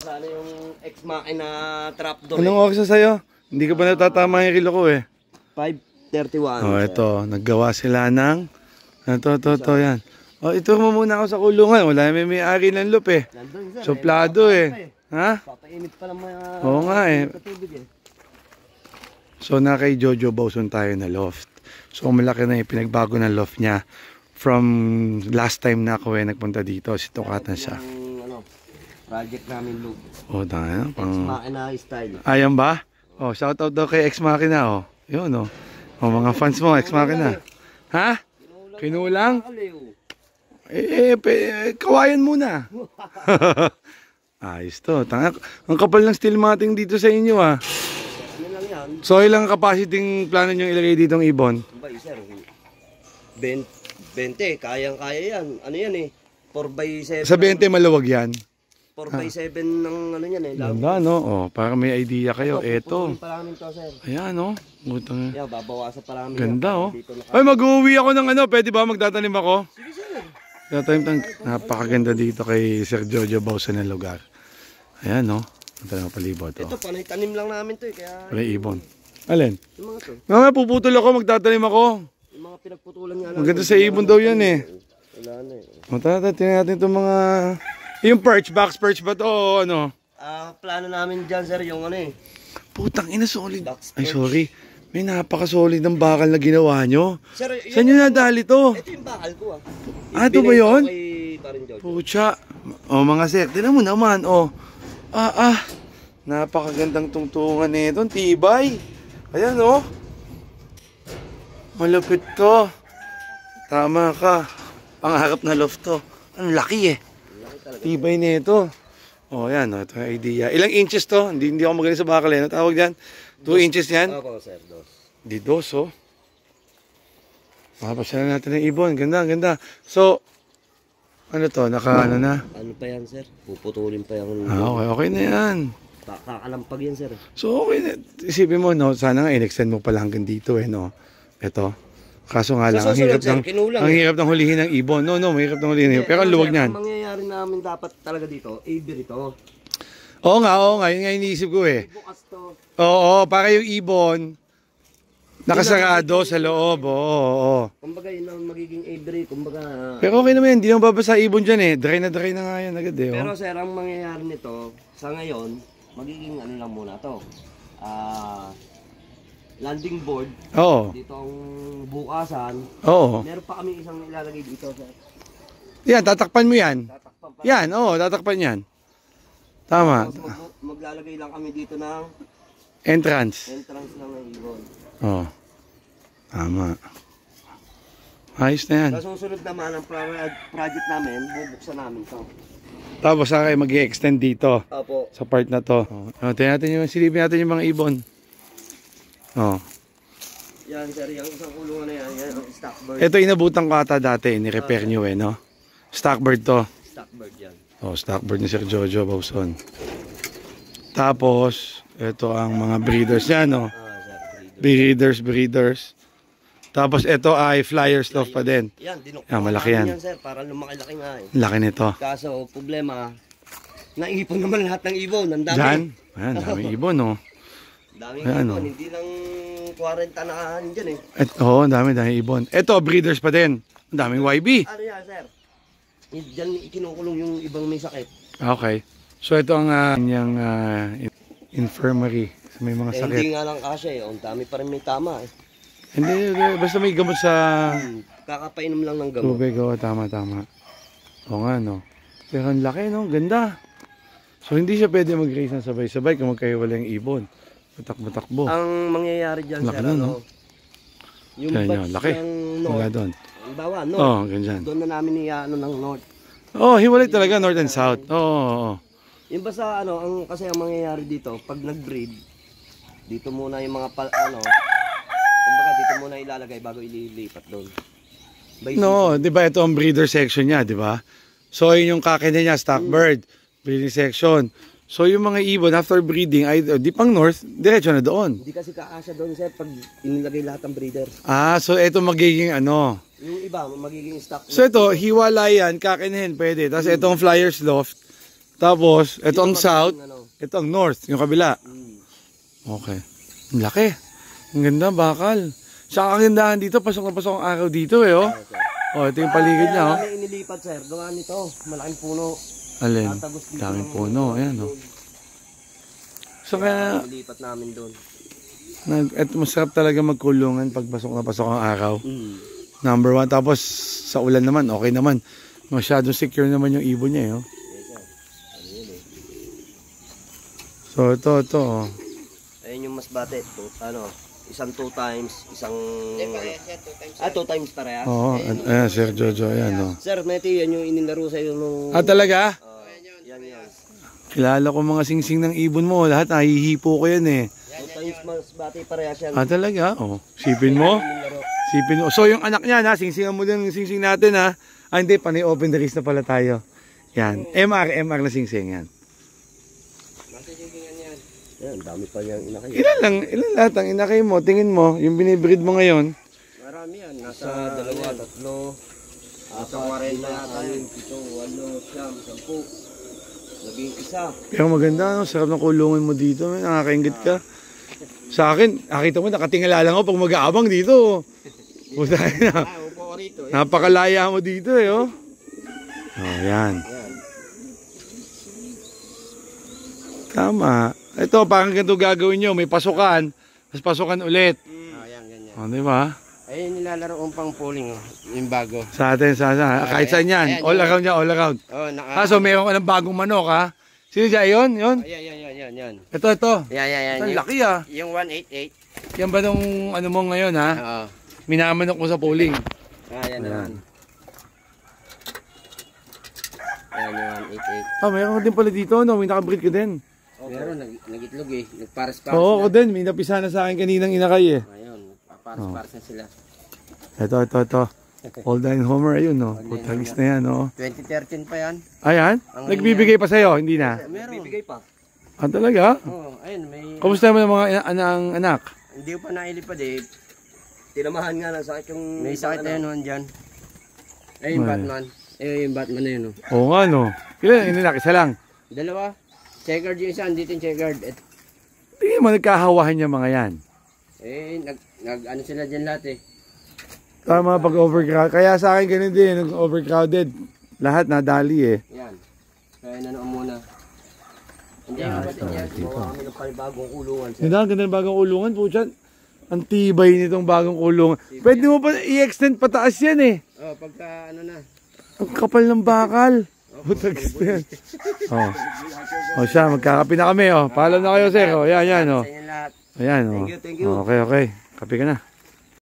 sana yung ex-machina trapdoor. Anong oras na sa'yo? Hindi ka ba natatama yung relo ko eh? 5:31. Oh, ito. Naggawa sila ng... Ito, yan. Oh, ito mo muna ako sa kulungan. Wala may-ari ng loop eh. Nandun, sir. Suplado eh. Ha? Papainit pa lang mga... Oo nga eh. Katubig eh. So na kay Jojo Bauson tayo na loft. So malaki na yung pinagbago ng loft niya. From last time na ako nagpunta dito. Situkatan siya. Yung project namin loop. Oh, dahil. Ex-machina style. Ayan ba? Oh, shout out daw kay Ex-Machina oh. Yun oh. Oh, mga fans mo, Ex-Machina. Ha? Kinulang? Kawayan muna. Ayos to. Ang kapal ng steel matting dito sa inyo ah. So ilang capacity plano nyo ilagay ditong ibon? Ba, sir, 20, kayang-kaya yan. Ano yan eh? 4x7. Sa 20 maluwag yan. 4x7 ng ano yan eh. Ganda no? Oh, para may idea kayo. Eto. Ayan no? Butang. Yeah, babawasan pa namin. Ganda oh. Ay, mag-uwi ako ng ano. Pwede ba magtatanim ako? Sige sir. Napakaganda dito kay Sir Jojo Bauson ng lugar. Ayan no? Ito na palibot. Ito, panay tanim lang namin to eh. Kaya... Wala ibon. Alin? Yung mga to. Nga puputol ako, magtatanim ako. Yung mga pinagputulan nga natin. Maganda sa ibon daw yan eh. Wala na eh. Matata, tingnan natin itong mga... Yung perch, box perch ba to o ano? Plano namin dyan sir, yung ano eh. Putang ina, solid. Ay sorry. May napaka-solid ng bakal na ginawa nyo. Sir, saan nyo nadali to? Ito yung bakal ko ah. Ito ba yun? Kay Pucha. O mga sir, tinan mo naman o. Napakagandang tungtungan nito. Tibay. Ayan o. Malupit to. Tama ka. Pangarap na loft to. Ang laki eh. Tibay nito. O yan o. Ito yung idea. Ilang inches to? Hindi ako magaling sa bakal eh. Ano tawag dyan? 2 inches yan? Opo sir, 2. Di 2 o. Makapasyalan natin ng ibon. Ganda, ganda. So, ano to? Naka ano na? Ano pa yan sir? Puputulin pa yan. Okay na yan. Kakalampag yan sir. So okay na. Isipin mo no, sana nga in-extend mo pala hanggang dito eh no. Ito. Kaso nga lang, ang hirap ng hulihin ng ibon. No, mahirap ng hulihin ng ibon. Pero ang luwag niyan. Ang mangyayari namin dapat talaga dito, Avery to. Oo nga. Yun nga iniisip ko eh. Bukas to. Oo, para yung ibon nakasarado sa loob. Oo. Kumbaga yun ang magiging Avery. Kumbaga... Pero okay naman yan. Hindi naman babasa ibon dyan eh. Dry na nga yan agad eh. Pero sir, ang mangyayari nito, sa ngayon, magiging ano lang muna to. Landing board. Oo. Dito ang bukasan. Oo. Meron pa kami isang ilalagay dito sir. Yan, tatakpan mo yan. Tatakpan pa. Yan, tatakpan yan. Tama. Maglalagay lang kami dito ng Entrance lang ng ibon. Oo. Tama. Ayos na yan. Sa susunod naman ang project namin, bubuksan namin to. Tapos saka kayo mag-i-extend dito. Opo. Sa part na to. Tingnan natin silipin natin yung mga ibon. Yan sir, yung isang kulungan na yan, yan ang stockbird. Ito inabutan ko ata dati, ni-repair nyo eh, no? Stockbird to. Stockbird yan. Stockbird ni Sir Jojo Bauson. Tapos, ito ang mga breeders yan, no? Breeders. Tapos ito ay flyers loft pa din. Yan, dinukto. Malaki yan. Sir, para lumaki-laki nga eh. Laki nito. Kaso, problema, naipon naman lahat ng ibon. Ang dami. Diyan? Ayan, daming ibon, no? Daming ibon, hindi lang 40 na dyan eh. Oo, daming ibon. Ito, breeders pa din. Ang daming YB. Ano yan, sir? Diyan kinukulong yung ibang may sakit. Okay. So ito ang infirmary. May mga sakit. Hindi nga lang kasya eh. Ang dami pa rin may tama eh. Hindi, basta may gamot sa... Kakapainom lang ng gamot. Tubig, tama. Oo nga, no? Pero ang laki, no? Ganda. So hindi siya pwede mag-raise ng sabay-sabay kung magkahiwala yung ibon. Matakbo. Ang mangyayari dyan, laki sir, na, no? Yung batch laki. ng north. Doon. Ang bawa, north. Ganyan. Doon na namin ng north. Hiwalay talaga, north and south. Yung basta, kasi ang mangyayari dito, pag nag-breed, dito muna yung mga, kumbaga dito muna ilalagay bago ililipat doon. No, di ba ito ang breeder section niya, di ba? So yun yung kakina niya, stockbird, breeding section. So yung mga ibon after breeding ay di pang north, diretso na doon. Hindi kasi kaasya doon sir pag inilagay lahat ng breeders. So ito magiging Yung iba magiging stock. So ito hiwalay yan, kakinahin pwede. Tapos itong flyers loft, Tapos, ito ang south. Ano. Ito ang north, yung kabila. Okay. Ang laki. Ang ganda, bakal. Sa kagandahan dito, pasok na pasok ang araw dito eh, oh. Oh, ito yung paligid niya, oh. Kaya namin inilipat, sir. Gawa nito. Malaking puno. Alin? Tatagos dito Daming ng- puno, ayan, oh. So kaya, Inilipat namin doon. eto masarap talaga magkulungan pag pasok na pasok ang araw. Number 1. Tapos, sa ulan naman, okay naman. Masyadong secure naman yung ibon niya, eh, oh. So, ito, oh. Ayun yung mas bate. Ano, isang 2 times, isang... Siya 2 times. 2 times pareha. Oo, ayan, Sir Jojo, ayan, oh. Sir, Meti, yan yung inilaro sa'yo nung... Ah, talaga? Yan. Kilala ko mga singsing ng ibon mo. Lahat nahihipo ko yan, eh. 2 times mas bate pareha siya. Ah, talaga? Oh. Sipin mo? Inilaro. Sipin mo. So, yung anak niya, na, singsingan mo din yung singsing natin, ha? Ah, hindi, panay open the race na pala tayo. Yan. MR na singsing, yan. Yan, dami pa niyang inakay. Ilan lahat ang inakay mo? Tingin mo, yung binibreed mo ngayon. Marami yan. Nasa 2, 3, 4, 5, 6, 7, 8, 9, 10, 11. Pero maganda, no? Sarap ng kulungan mo dito. Man. Nakakaingit ka. Sa akin, nakita mo, nakatingala lang ako pag mag-aabang dito. Puta na. Upo ko rito. Napakalaya mo dito, eh, oh. Oh, yan. Tama. Ito, parang ganito gagawin nyo. May pasukan, tapos pasukan ulit. Yan, ganyan. O, di ba? Ayun, nilalaro kong pang pooling, oh. Yung bago. Sa atin, kahit saan yan. ayan, All around yan, all around. Oh, naka... So, meron ka ng bagong manok, ha? Sino dyan? Yun? Yun? Yan. Ito. Yan. Ang laki, ah. Yung 188. Yan ba nung ano mo ngayon, ha? Oo. Minamanok mo sa pooling. Yan naman. Yan yung 188. Ah, meron ka din pala dito, no? May nakabreed ka din. Pero nag-itlog eh. Nagpares-pares Oo, ako na. din. May napisa na sa akin kaninang inakay, eh. Ayun, nagpapares-pares na sila. Ito. Old Dine Homer, ayun, no? Putagis na yan, no? 2013 pa yan. Ayan? Nagbibigay pa sa'yo, hindi na? Meron. Bibigay pa. Ah, talaga? Oo, ayun, may... Kamusta naman ang mga anak? Hindi ko pa nailipad eh. Tinamahan nga ng sakit yung... May sakit na yun dyan. Ayun, Ay. Batman. Ayun, yung Batman na yun, oh. Oo nga, no? Ilan inilaki? Isa lang. Dalawa. Checkered yung isa, andito yung checkered. Tingin mo, nagkahawahan niya mga yan. Ano sila dyan lahat eh. Tama pag-overcrowd. Kaya sa akin ganun din, nag-overcrowded. Lahat nadali, eh. Yan. Kaya nanoon muna. Hindi yung kapatid yan. Gawa kami ng panibagong kulungan. Sir. Hindi, ang ganda ng bagong kulungan, puchan. Ang tibay nitong bagong kulungan. Pwede mo pa i-extend pataas yan, eh. Oh, pagka ano na. Ang kapal ng bakal. Putagis na yan. Oh. Oh, siya, magkakape na kami, oh. Paalam na kayo, sir. Oh, yan, oh. Sa inyo lahat. Ayan, oh. Thank you. Okay. Kape ka na.